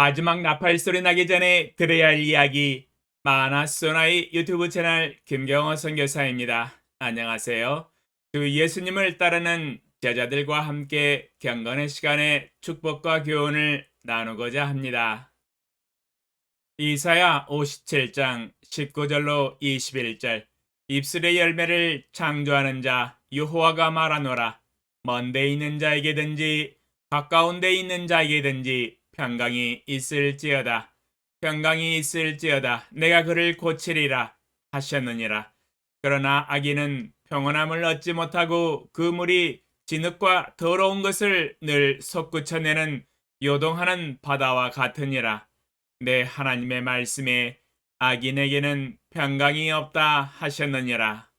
마지막 나팔 소리 나기 전에 들어야 할 이야기 마나소나의 유튜브 채널 김경호 선교사입니다. 안녕하세요. 주 예수님을 따르는 제자들과 함께 경건의 시간에 축복과 교훈을 나누고자 합니다. 이사야 57장 19절로 21절 입술의 열매를 창조하는 자 여호와가 말하노라. 먼 데 있는 자에게든지 가까운 데 있는 자에게든지 평강이 있을지어다. 평강이 있을지어다. 내가 그를 고치리라 하셨느니라. 그러나 악인은 평온함을 얻지 못하고 그 물이 진흙과 더러운 것을 늘 솟구쳐내는 요동하는 바다와 같으니라. 내 하나님의 말씀에 악인에게는 평강이 없다 하셨느니라.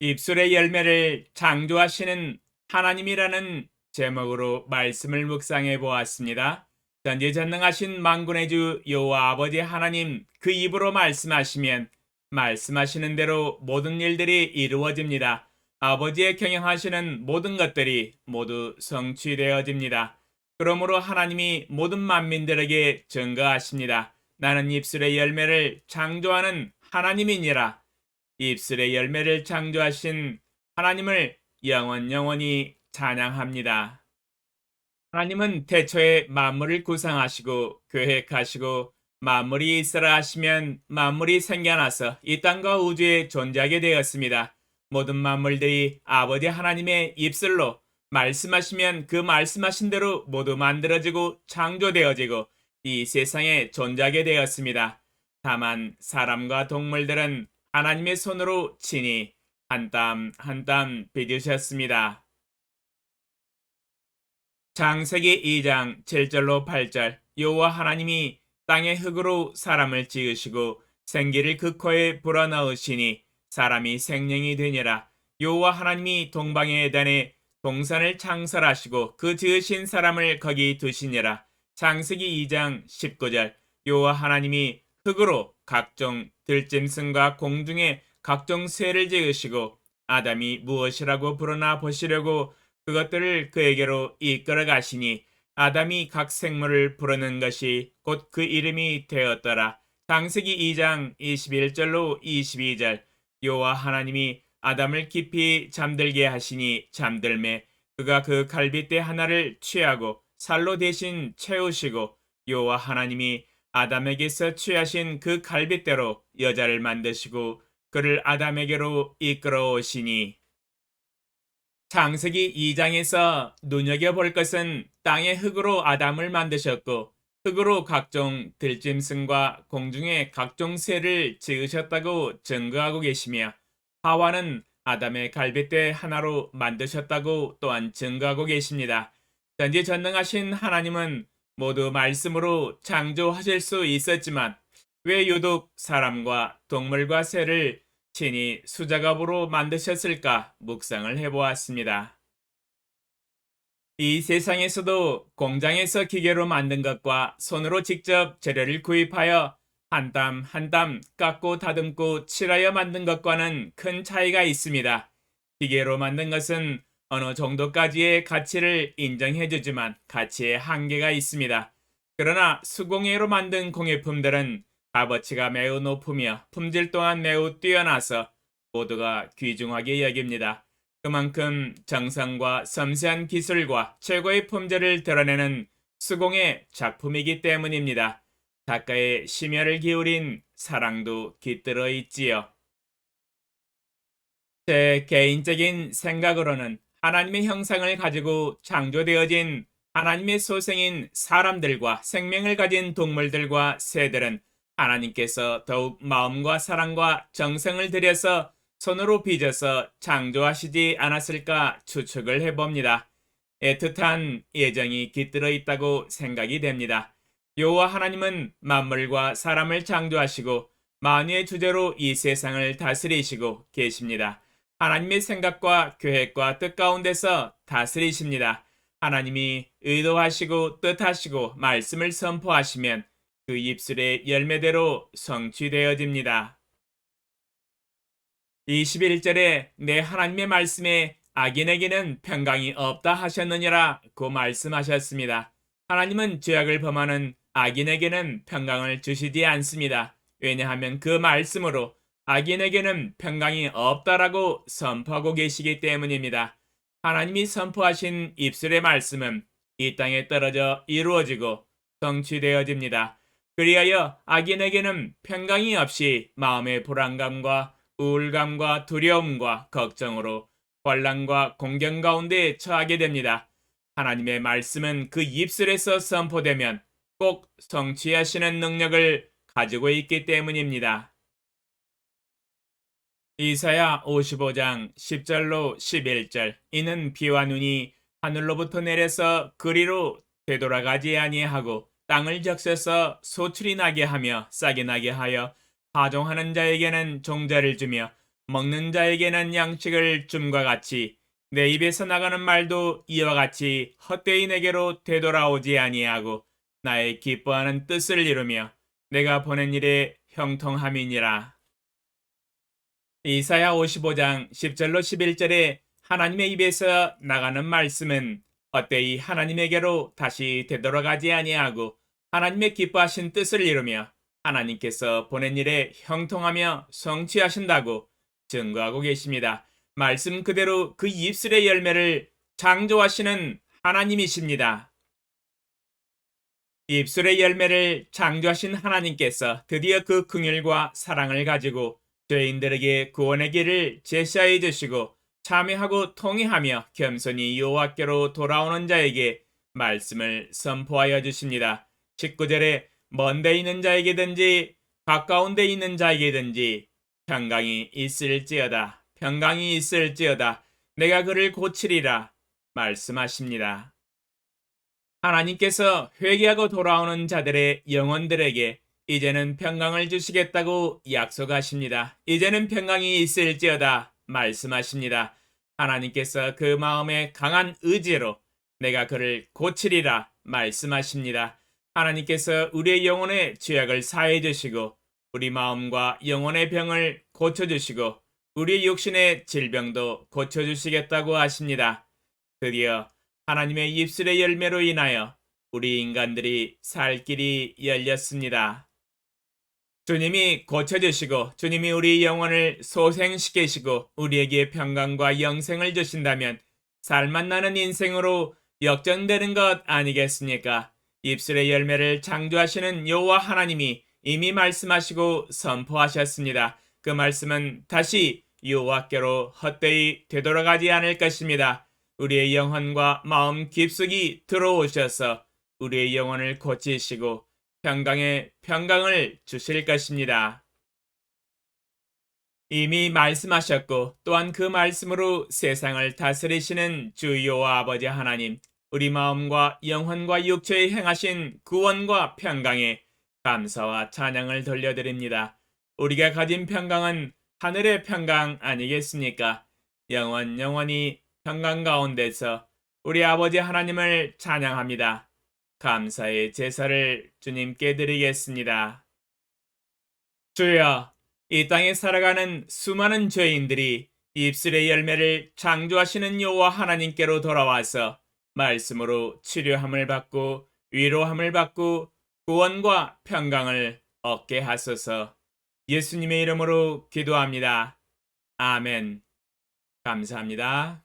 입술의 열매를 창조하시는 하나님이라는 제목으로 말씀을 묵상해 보았습니다. 전지전능하신 만군의 주 여호와 아버지 하나님, 그 입으로 말씀하시면 말씀하시는 대로 모든 일들이 이루어집니다. 아버지의 경영하시는 모든 것들이 모두 성취되어집니다. 그러므로 하나님이 모든 만민들에게 증거하십니다. 나는 입술의 열매를 창조하는 하나님이니라. 입술의 열매를 창조하신 하나님을 영원히 찬양합니다. 하나님은 태초에 만물을 구상하시고 계획하시고 만물이 있으라 하시면 만물이 생겨나서 이 땅과 우주에 존재하게 되었습니다. 모든 만물들이 아버지 하나님의 입술로 말씀하시면 그 말씀하신 대로 모두 만들어지고 창조되어지고 이 세상에 존재하게 되었습니다. 다만 사람과 동물들은 하나님의 손으로 친히 한 땀 한 땀 빚으셨습니다. 창세기 2장 7절로 8절 여호와 하나님이 땅의 흙으로 사람을 지으시고 생기를 그 코에 불어넣으시니 사람이 생명이 되니라. 여호와 하나님이 동방의 에덴에 동산을 창설하시고 그 지으신 사람을 거기 두시니라. 창세기 2장 19절 여호와 하나님이 흙으로 각종 들짐승과 공중의 각종 새를 지으시고 아담이 무엇이라고 부르나 보시려고 그것들을 그에게로 이끌어 가시니 아담이 각 생물을 부르는 것이 곧 그 이름이 되었더라. 창세기 2장 21절로 22절 여호와 하나님이 아담을 깊이 잠들게 하시니 잠들매 그가 그 갈빗대 하나를 취하고 살로 대신 채우시고 여호와 하나님이 아담에게서 취하신 그 갈빗대로 여자를 만드시고 그를 아담에게로 이끌어 오시니. 창세기 2장에서 눈여겨볼 것은 땅의 흙으로 아담을 만드셨고 흙으로 각종 들짐승과 공중의 각종 새를 지으셨다고 증거하고 계시며 하와는 아담의 갈빗대 하나로 만드셨다고 또한 증거하고 계십니다. 전지전능하신 하나님은 모두 말씀으로 창조하실 수 있었지만 왜 유독 사람과 동물과 새를 친히 수작업으로 만드셨을까 묵상을 해보았습니다. 이 세상에서도 공장에서 기계로 만든 것과 손으로 직접 재료를 구입하여 한 땀 한 땀 깎고 다듬고 칠하여 만든 것과는 큰 차이가 있습니다. 기계로 만든 것은 어느 정도까지의 가치를 인정해주지만 가치에 한계가 있습니다. 그러나 수공예로 만든 공예품들은 값어치가 매우 높으며 품질 또한 매우 뛰어나서 모두가 귀중하게 여깁니다. 그만큼 정성과 섬세한 기술과 최고의 품질을 드러내는 수공예 작품이기 때문입니다. 작가의 심혈을 기울인 사랑도 깃들어 있지요. 제 개인적인 생각으로는 하나님의 형상을 가지고 창조되어진 하나님의 소생인 사람들과 생명을 가진 동물들과 새들은 하나님께서 더욱 마음과 사랑과 정성을 들여서 손으로 빚어서 창조하시지 않았을까 추측을 해봅니다. 애틋한 예정이 깃들어 있다고 생각이 됩니다. 여호와 하나님은 만물과 사람을 창조하시고 만유의 주제로 이 세상을 다스리시고 계십니다. 하나님의 생각과 계획과 뜻 가운데서 다스리십니다. 하나님이 의도하시고 뜻하시고 말씀을 선포하시면 그 입술의 열매대로 성취되어집니다. 21절에 내 하나님의 말씀에 악인에게는 평강이 없다 하셨느니라 고 말씀하셨습니다. 하나님은 죄악을 범하는 악인에게는 평강을 주시지 않습니다. 왜냐하면 그 말씀으로 악인에게는 평강이 없다라고 선포하고 계시기 때문입니다. 하나님이 선포하신 입술의 말씀은 이 땅에 떨어져 이루어지고 성취되어집니다. 그리하여 악인에게는 평강이 없이 마음의 불안감과 우울감과 두려움과 걱정으로 혼란과 공경 가운데 처하게 됩니다. 하나님의 말씀은 그 입술에서 선포되면 꼭 성취하시는 능력을 가지고 있기 때문입니다. 이사야 55장 10절로 11절. 이는 비와 눈이 하늘로부터 내려서 그리로 되돌아가지 아니하고 땅을 적셔서 소출이 나게 하며 싹이 나게 하여 파종하는 자에게는 종자를 주며 먹는 자에게는 양식을 줌과 같이 내 입에서 나가는 말도 이와 같이 헛되이 내게로 되돌아오지 아니하고 나의 기뻐하는 뜻을 이루며 내가 보낸 일에 형통함이니라. 이사야 55장 10절로 11절에 하나님의 입에서 나가는 말씀은 헛되이 하나님에게로 다시 되돌아가지 아니하고 하나님의 기뻐하신 뜻을 이루며 하나님께서 보낸 일에 형통하며 성취하신다고 증거하고 계십니다. 말씀 그대로 그 입술의 열매를 창조하시는 하나님이십니다. 입술의 열매를 창조하신 하나님께서 드디어 그 긍휼과 사랑을 가지고 죄인들에게 구원의 길을 제시하여 주시고 참회하고 통회하며 겸손히 여호와께로 돌아오는 자에게 말씀을 선포하여 주십니다. 19절에 먼데 있는 자에게든지 가까운 데 있는 자에게든지 평강이 있을지어다. 평강이 있을지어다. 내가 그를 고치리라 말씀하십니다. 하나님께서 회개하고 돌아오는 자들의 영혼들에게 이제는 평강을 주시겠다고 약속하십니다. 이제는 평강이 있을지어다 말씀하십니다. 하나님께서 그 마음에 강한 의지로 내가 그를 고치리라 말씀하십니다. 하나님께서 우리의 영혼의 죄악을 사해 주시고 우리 마음과 영혼의 병을 고쳐 주시고 우리의 육신의 질병도 고쳐 주시겠다고 하십니다. 드디어 하나님의 입술의 열매로 인하여 우리 인간들이 살 길이 열렸습니다. 주님이 고쳐주시고 주님이 우리 영혼을 소생시키시고 우리에게 평강과 영생을 주신다면 살맛 나는 인생으로 역전되는 것 아니겠습니까? 입술의 열매를 창조하시는 여호와 하나님이 이미 말씀하시고 선포하셨습니다. 그 말씀은 다시 여호와께로 헛되이 되돌아가지 않을 것입니다. 우리의 영혼과 마음 깊숙이 들어오셔서 우리의 영혼을 고치시고 평강의 평강을 주실 것입니다. 이미 말씀하셨고 또한 그 말씀으로 세상을 다스리시는 주 여호와 아버지 하나님, 우리 마음과 영혼과 육체에 행하신 구원과 평강에 감사와 찬양을 돌려드립니다. 우리가 가진 평강은 하늘의 평강 아니겠습니까? 영원히 평강 가운데서 우리 아버지 하나님을 찬양합니다. 감사의 제사를 주님께 드리겠습니다. 주여, 이 땅에 살아가는 수많은 죄인들이 입술의 열매를 창조하시는 여호와 하나님께로 돌아와서 말씀으로 치료함을 받고 위로함을 받고 구원과 평강을 얻게 하소서. 예수님의 이름으로 기도합니다. 아멘. 감사합니다.